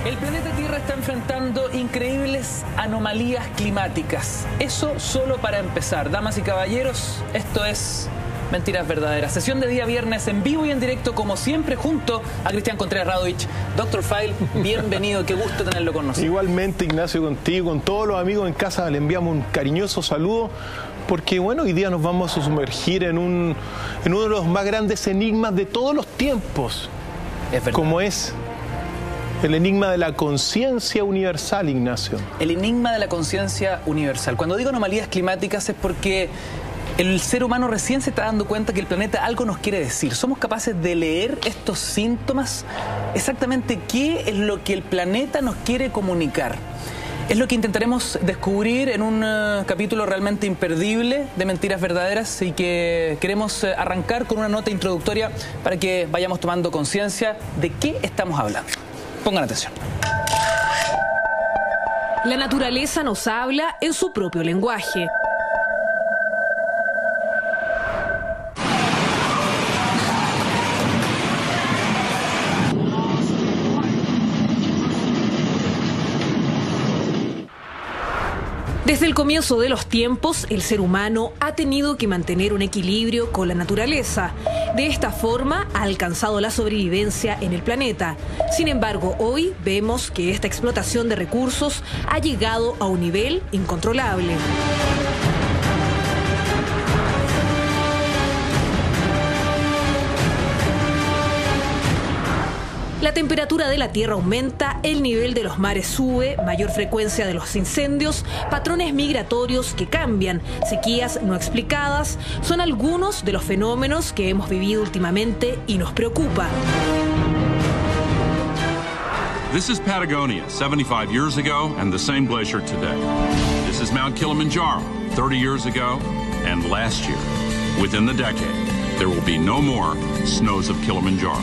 El planeta Tierra está enfrentando increíbles anomalías climáticas. Eso solo para empezar. Damas y caballeros, esto es Mentiras Verdaderas. Sesión de día viernes en vivo y en directo, como siempre, junto a Cristian Contreras Radovich. Dr. File, bienvenido, qué gusto tenerlo con nosotros. Igualmente, Ignacio, contigo, con todos los amigos en casa, le enviamos un cariñoso saludo, porque bueno, hoy día nos vamos a sumergir en uno de los más grandes enigmas de todos los tiempos. Es verdad. Como es el enigma de la conciencia universal, Ignacio. El enigma de la conciencia universal. Cuando digo anomalías climáticas es porque el ser humano recién se está dando cuenta que el planeta algo nos quiere decir. ¿Somos capaces de leer estos síntomas? Exactamente qué es lo que el planeta nos quiere comunicar. Es lo que intentaremos descubrir en un capítulo realmente imperdible de Mentiras Verdaderas, y que queremos arrancar con una nota introductoria para que vayamos tomando conciencia de qué estamos hablando. Pongan atención. La naturaleza nos habla en su propio lenguaje. Desde el comienzo de los tiempos, el ser humano ha tenido que mantener un equilibrio con la naturaleza. De esta forma, ha alcanzado la sobrevivencia en el planeta. Sin embargo, hoy vemos que esta explotación de recursos ha llegado a un nivel incontrolable. La temperatura de la Tierra aumenta, el nivel de los mares sube, mayor frecuencia de los incendios, patrones migratorios que cambian, sequías no explicadas, son algunos de los fenómenos que hemos vivido últimamente y nos preocupa. This is Patagonia 75 years ago and the same glacier today. This is Mount Kilimanjaro 30 years ago and last year. Within the decade, there will be no more snows of Kilimanjaro.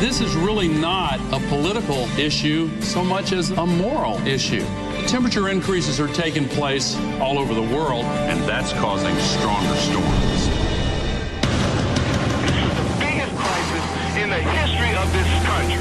This is really not a political issue so much as a moral issue. Temperature increases are taking place all over the world, and that's causing stronger storms. This is the biggest crisis in the history of this country.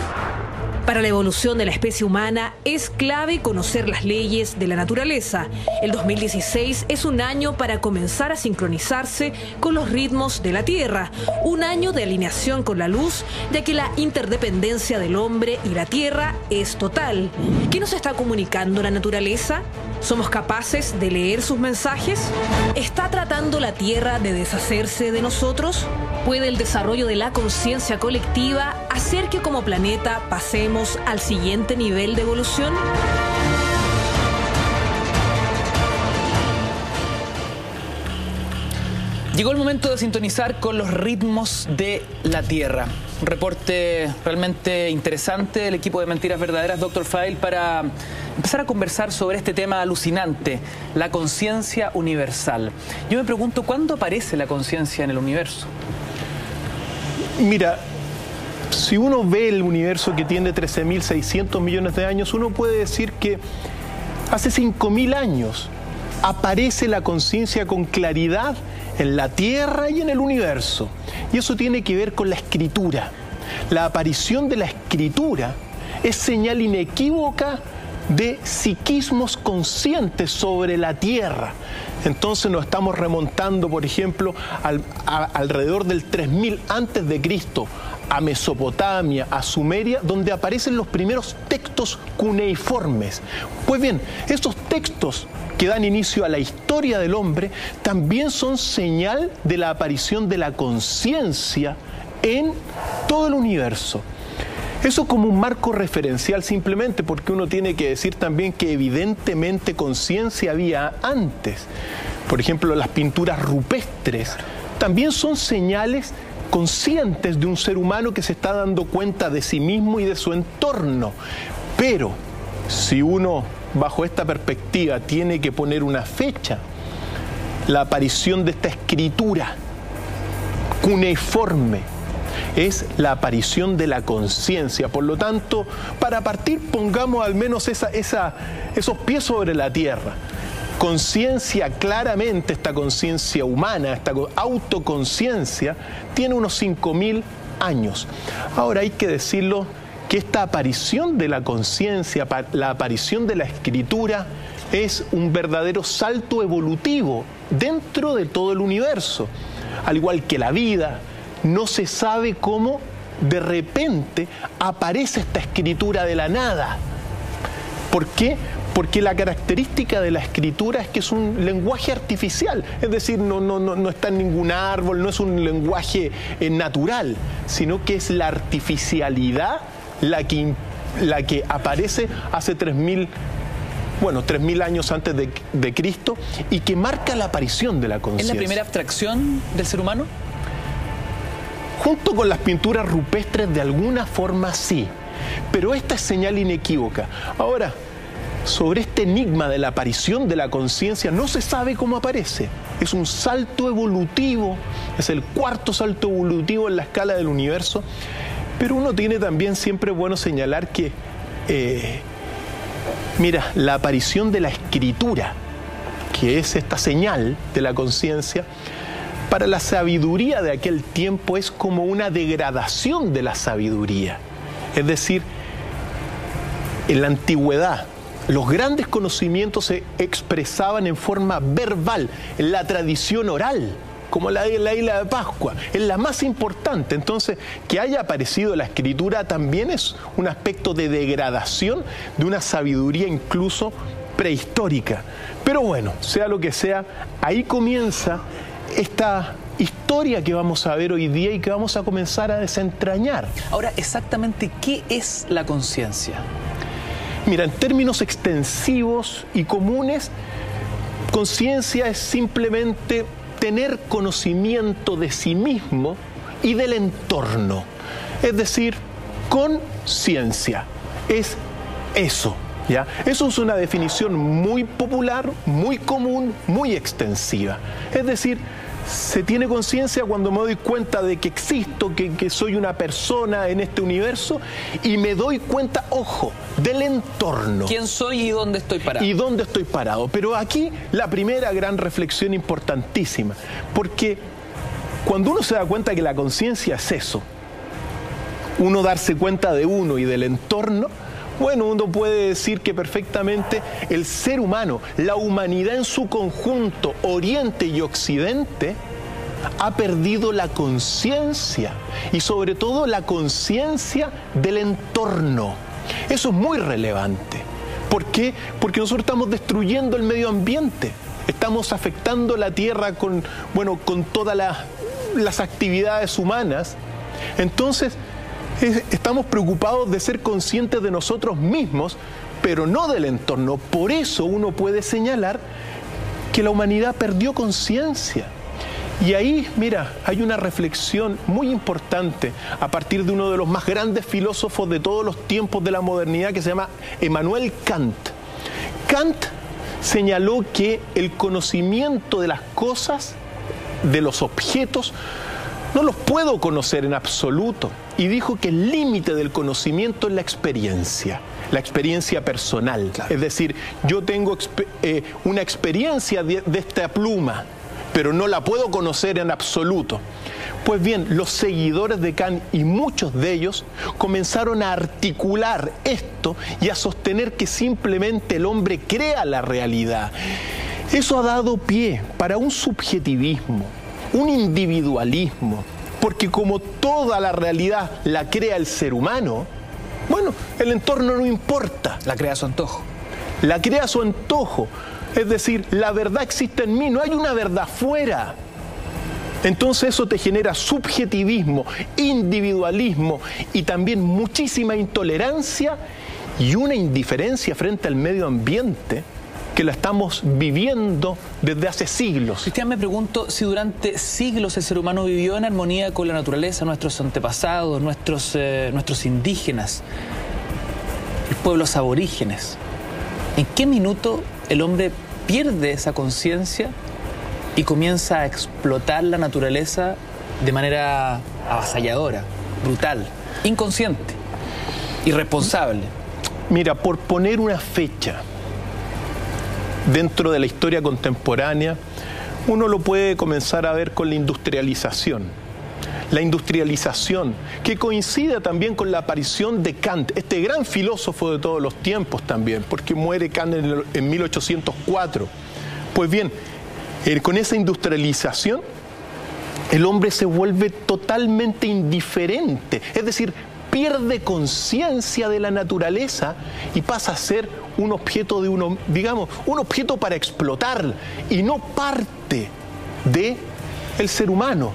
Para la evolución de la especie humana es clave conocer las leyes de la naturaleza. El 2016 es un año para comenzar a sincronizarse con los ritmos de la Tierra. Un año de alineación con la luz, ya que la interdependencia del hombre y la Tierra es total. ¿Qué nos está comunicando la naturaleza? ¿Somos capaces de leer sus mensajes? ¿Está tratando la Tierra de deshacerse de nosotros? ¿Puede el desarrollo de la conciencia colectiva hacer que como planeta pasemos al siguiente nivel de evolución? Llegó el momento de sintonizar con los ritmos de la Tierra. Un reporte realmente interesante del equipo de Mentiras Verdaderas, Dr. File, para empezar a conversar sobre este tema alucinante, la conciencia universal. Yo me pregunto, ¿cuándo aparece la conciencia en el universo? Mira, si uno ve el universo que tiene 13.600 millones de años, uno puede decir que hace 5.000 años aparece la conciencia con claridad en la Tierra y en el universo. Y eso tiene que ver con la escritura. La aparición de la escritura es señal inequívoca de psiquismos conscientes sobre la Tierra. Entonces nos estamos remontando, por ejemplo, alrededor del 3000 antes de Cristo, a Mesopotamia, a Sumeria, donde aparecen los primeros textos cuneiformes. Pues bien, esos textos que dan inicio a la historia del hombre también son señal de la aparición de la conciencia en todo el universo. Eso como un marco referencial simplemente, porque uno tiene que decir también que evidentemente conciencia había antes. Por ejemplo, las pinturas rupestres también son señales conscientes de un ser humano que se está dando cuenta de sí mismo y de su entorno. Pero si uno, bajo esta perspectiva, tiene que poner una fecha, la aparición de esta escritura cuneiforme es la aparición de la conciencia. Por lo tanto, para partir, pongamos al menos esos pies sobre la tierra. Conciencia, claramente, esta conciencia humana, esta autoconciencia, tiene unos 5.000 años. Ahora hay que decirlo que esta aparición de la conciencia, la aparición de la escritura, es un verdadero salto evolutivo dentro de todo el universo. Al igual que la vida, no se sabe cómo de repente aparece esta escritura de la nada. ¿Por qué? Porque la característica de la escritura es que es un lenguaje artificial, es decir, no está en ningún árbol, no es un lenguaje natural, sino que es la artificialidad la que aparece hace 3.000 años antes de Cristo y que marca la aparición de la conciencia. ¿Es la primera abstracción del ser humano? Junto con las pinturas rupestres, de alguna forma sí, pero esta es señal inequívoca. Ahora, sobre este enigma de la aparición de la conciencia, no se sabe cómo aparece. Es un salto evolutivo, es el cuarto salto evolutivo en la escala del universo, pero uno tiene también siempre bueno señalar que, mira, la aparición de la escritura, que es esta señal de la conciencia, para la sabiduría de aquel tiempo es como una degradación de la sabiduría. Es decir, en la antigüedad, los grandes conocimientos se expresaban en forma verbal, en la tradición oral, como la de la isla de Pascua, es la más importante. Entonces, que haya aparecido la escritura también es un aspecto de degradación de una sabiduría incluso prehistórica. Pero bueno, sea lo que sea, ahí comienza esta historia que vamos a ver hoy día y que vamos a comenzar a desentrañar. Ahora, exactamente, ¿qué es la conciencia? Mira, en términos extensivos y comunes, conciencia es simplemente tener conocimiento de sí mismo y del entorno. Es decir, conciencia es eso, ¿ya? Eso es una definición muy popular, muy común, muy extensiva. Es decir, se tiene conciencia cuando me doy cuenta de que existo, que soy una persona en este universo y me doy cuenta, ojo, del entorno. ¿Quién soy y dónde estoy parado? Y dónde estoy parado. Pero aquí la primera gran reflexión importantísima, porque cuando uno se da cuenta que la conciencia es eso, uno darse cuenta de uno y del entorno, bueno, uno puede decir que perfectamente el ser humano, la humanidad en su conjunto, Oriente y Occidente, ha perdido la conciencia y sobre todo la conciencia del entorno. Eso es muy relevante. ¿Por qué? Porque nosotros estamos destruyendo el medio ambiente, estamos afectando la tierra con todas las actividades humanas. Entonces, estamos preocupados de ser conscientes de nosotros mismos, pero no del entorno. Por eso uno puede señalar que la humanidad perdió conciencia. Y ahí, mira, hay una reflexión muy importante a partir de uno de los más grandes filósofos de todos los tiempos de la modernidad, que se llama Immanuel Kant. Kant señaló que el conocimiento de las cosas, de los objetos, no los puedo conocer en absoluto. Y dijo que el límite del conocimiento es la experiencia personal. Claro. Es decir, yo tengo una experiencia de esta pluma, pero no la puedo conocer en absoluto. Pues bien, los seguidores de Kant y muchos de ellos comenzaron a articular esto y a sostener que simplemente el hombre crea la realidad. Eso ha dado pie para un subjetivismo, un individualismo, porque como toda la realidad la crea el ser humano, bueno, el entorno no importa. La crea a su antojo. La crea a su antojo. Es decir, la verdad existe en mí, no hay una verdad fuera. Entonces eso te genera subjetivismo, individualismo y también muchísima intolerancia y una indiferencia frente al medio ambiente que la estamos viviendo desde hace siglos. Cristian, me pregunto si durante siglos el ser humano vivió en armonía con la naturaleza, nuestros antepasados, nuestros indígenas, los pueblos aborígenes. ¿En qué minuto el hombre pierde esa conciencia y comienza a explotar la naturaleza de manera avasalladora, brutal, inconsciente, irresponsable? Mira, por poner una fecha dentro de la historia contemporánea, uno lo puede comenzar a ver con la industrialización. la industrialización, que coincide también con la aparición de Kant, este gran filósofo de todos los tiempos también, porque muere Kant en 1804. Pues bien, con esa industrialización, el hombre se vuelve totalmente indiferente, es decir, pierde conciencia de la naturaleza y pasa a ser un objeto de un objeto para explotar y no parte del ser humano.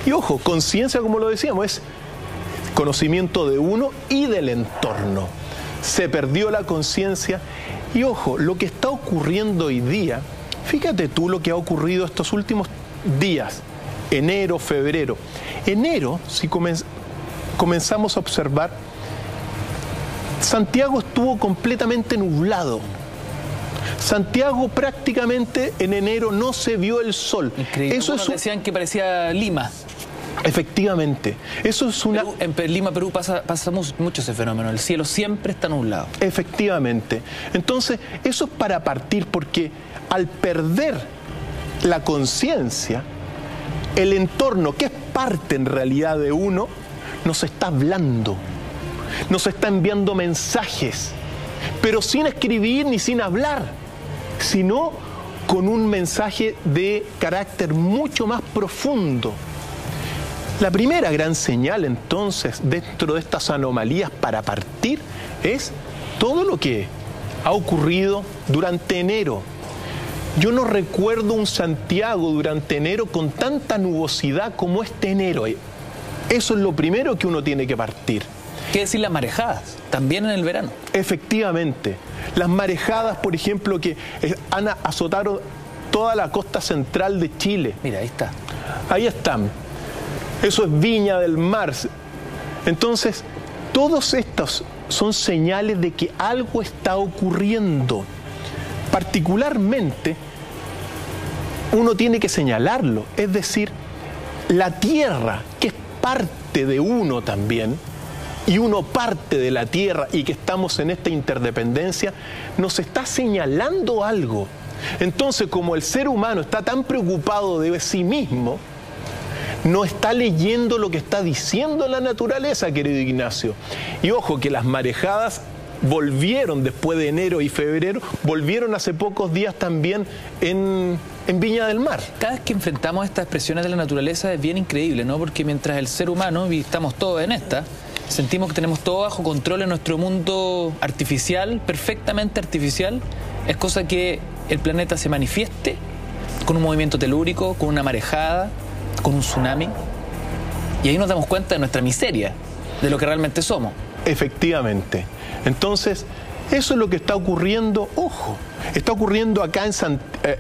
Y ojo, conciencia, como lo decíamos, es conocimiento de uno y del entorno. Se perdió la conciencia y ojo, lo que está ocurriendo hoy día, fíjate tú lo que ha ocurrido estos últimos días, enero, febrero. Enero, si comenzamos a observar, Santiago estuvo completamente nublado. Santiago prácticamente en enero no se vio el sol. Increíble. Eso decían que parecía Lima. Efectivamente. Eso es una... En Lima, Perú, pasa mucho ese fenómeno. El cielo siempre está nublado. Efectivamente. Entonces, eso es para partir, porque al perder la conciencia, el entorno, que es parte en realidad de uno, nos está hablando, nos está enviando mensajes, pero sin escribir ni sin hablar, sino con un mensaje de carácter mucho más profundo. La primera gran señal entonces dentro de estas anomalías para partir es todo lo que ha ocurrido durante enero. Yo no recuerdo un Santiago durante enero con tanta nubosidad como este enero. Eso es lo primero que uno tiene que partir. ¿Qué decir las marejadas? También en el verano. Efectivamente. Las marejadas, por ejemplo, que han azotado toda la costa central de Chile. Mira, ahí está. Ahí están. Eso es Viña del Mar. Entonces, todos estos son señales de que algo está ocurriendo. Particularmente, uno tiene que señalarlo. Es decir, la tierra, que es parte de uno también, y uno parte de la tierra y que estamos en esta interdependencia, nos está señalando algo. Entonces, como el ser humano está tan preocupado de sí mismo, no está leyendo lo que está diciendo la naturaleza, querido Ignacio. Y ojo, que las marejadas volvieron después de enero y febrero, volvieron hace pocos días también en Viña del Mar. Cada vez que enfrentamos estas expresiones de la naturaleza es bien increíble, ¿no? Porque mientras el ser humano, y estamos todos en esta, sentimos que tenemos todo bajo control en nuestro mundo artificial, perfectamente artificial, es cosa que el planeta se manifieste con un movimiento telúrico, con una marejada, con un tsunami, y ahí nos damos cuenta de nuestra miseria, de lo que realmente somos. Efectivamente. Entonces, eso es lo que está ocurriendo, ojo, está ocurriendo acá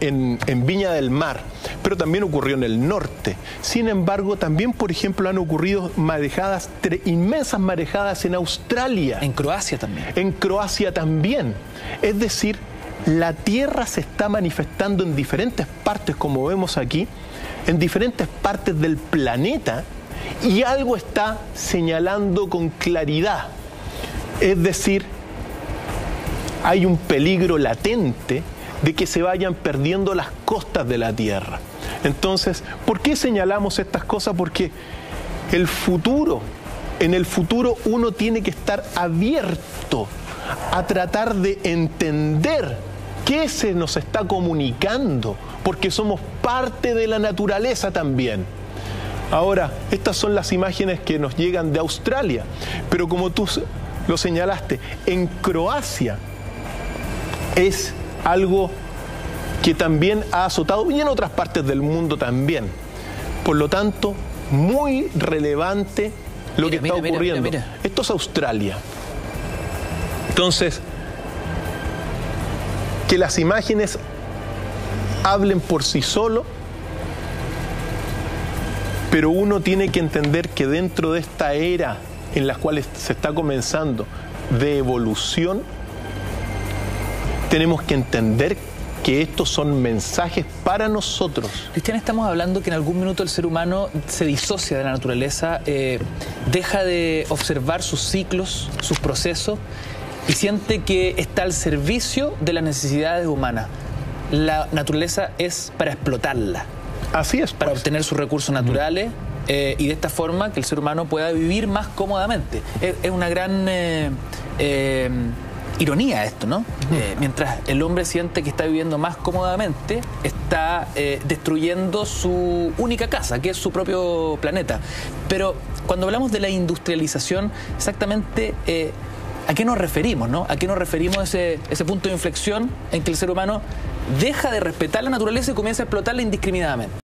en Viña del Mar, pero también ocurrió en el norte. Sin embargo, también, por ejemplo, han ocurrido marejadas, inmensas marejadas en Australia. En Croacia también. En Croacia también. Es decir, la Tierra se está manifestando en diferentes partes, como vemos aquí, en diferentes partes del planeta, y algo está señalando con claridad. Es decir, hay un peligro latente de que se vayan perdiendo las costas de la Tierra. Entonces, ¿por qué señalamos estas cosas? Porque en el futuro uno tiene que estar abierto a tratar de entender qué se nos está comunicando, porque somos parte de la naturaleza también. Ahora, estas son las imágenes que nos llegan de Australia, pero como tú lo señalaste, en Croacia es algo que también ha azotado, y en otras partes del mundo también. Por lo tanto, muy relevante lo que está ocurriendo. Mira. Esto es Australia. Entonces, que las imágenes hablen por sí solo, pero uno tiene que entender que dentro de esta era en la cual se está comenzando de evolución, tenemos que entender que estos son mensajes para nosotros. Cristian, estamos hablando que en algún minuto el ser humano se disocia de la naturaleza, deja de observar sus ciclos, sus procesos, y siente que está al servicio de las necesidades humanas. La naturaleza es para explotarla. Así es. Para obtener sus recursos naturales, y de esta forma que el ser humano pueda vivir más cómodamente. Es una gran ironía esto, ¿no? Mientras el hombre siente que está viviendo más cómodamente, está destruyendo su única casa, que es su propio planeta. Pero cuando hablamos de la industrialización, exactamente ¿a qué nos referimos, no? ¿A qué nos referimos ese punto de inflexión en que el ser humano deja de respetar la naturaleza y comienza a explotarla indiscriminadamente?